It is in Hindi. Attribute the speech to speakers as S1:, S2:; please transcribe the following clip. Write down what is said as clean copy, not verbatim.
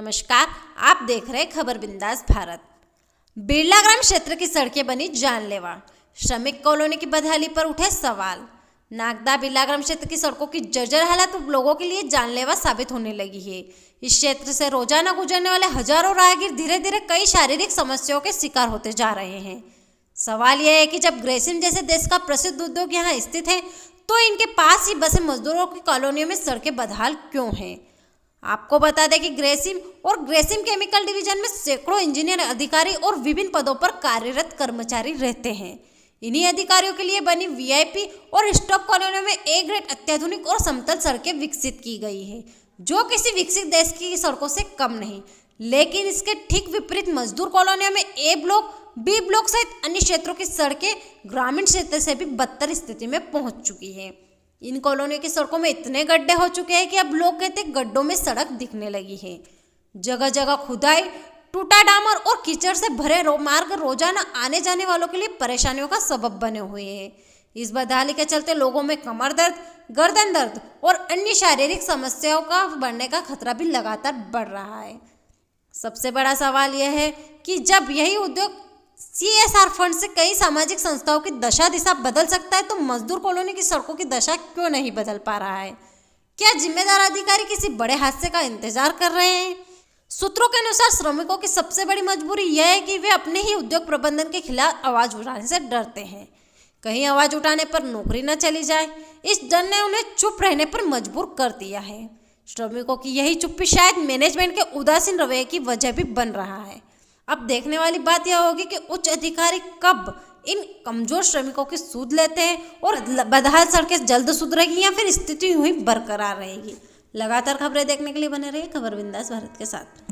S1: नमस्कार, आप देख रहे खबर बिंदास भारत। बिरला ग्राम क्षेत्र की सड़कें बनी जानलेवा, श्रमिक कॉलोनी की बदहाली पर उठे सवाल। नागदा बिरला ग्राम क्षेत्र की सड़कों की जर्जर हालत लोगों के लिए जानलेवा साबित होने लगी है। इस क्षेत्र से रोजाना गुजरने वाले हजारों राहगीर धीरे धीरे कई शारीरिक समस्याओं के शिकार होते जा रहे हैं। सवाल यह है कि जब ग्रेसिम जैसे देश का प्रसिद्ध उद्योग यहाँ स्थित है तो इनके पास ही बसे मजदूरों की कॉलोनियों में सड़कें बदहाल क्यों हैं। आपको बता दें कि ग्रेसिम केमिकल डिवीजन में सैकड़ों इंजीनियर, अधिकारी और विभिन्न पदों पर कार्यरत कर्मचारी रहते हैं। इन्हीं अधिकारियों के लिए बनी वीआईपी और स्टॉप कॉलोनियों में ए ग्रेड अत्याधुनिक और समतल सड़कें विकसित की गई है, जो किसी विकसित देश की सड़कों से कम नहीं। लेकिन इसके ठीक विपरीत मजदूर कॉलोनियों में ए ब्लॉक, बी ब्लॉक सहित अन्य क्षेत्रों की सड़कें ग्रामीण क्षेत्र से भी बदतर स्थिति में पहुंच चुकी है। इन कॉलोनियों की सड़कों में इतने गड्ढे हो चुके हैं कि अब लोग कहते हैं गड्ढों में सड़क दिखने लगी है। जगह जगह खुदाई, टूटा डामर और कीचड़ से भरे मार्ग रोजाना आने जाने वालों के लिए परेशानियों का सबब बने हुए हैं। इस बदहाली के चलते लोगों में कमर दर्द, गर्दन दर्द और अन्य शारीरिक समस्याओं का बढ़ने का खतरा भी लगातार बढ़ रहा है। सबसे बड़ा सवाल यह है कि जब यही उद्योग CSR फंड से कई सामाजिक संस्थाओं की दशा दिशा बदल सकता है तो मजदूर कॉलोनी की सड़कों की दशा क्यों नहीं बदल पा रहा है। क्या जिम्मेदार अधिकारी किसी बड़े हादसे का इंतजार कर रहे हैं? सूत्रों के अनुसार श्रमिकों की सबसे बड़ी मजबूरी यह है कि वे अपने ही उद्योग प्रबंधन के खिलाफ आवाज उठाने से डरते हैं। कहीं आवाज उठाने पर नौकरी न चली जाए, इस डर ने उन्हें चुप रहने पर मजबूर कर दिया है। श्रमिकों की यही चुप्पी शायद मैनेजमेंट के उदासीन रवैये की वजह भी बन रहा है। अब देखने वाली बात यह होगी कि उच्च अधिकारी कब इन कमजोर श्रमिकों की सूद लेते हैं और बदहाल सड़कें जल्द सुधरेगी या फिर स्थिति यूं ही बरकरार रहेगी। लगातार खबरें देखने के लिए बने रहिए खबर बिंदास भारत के साथ।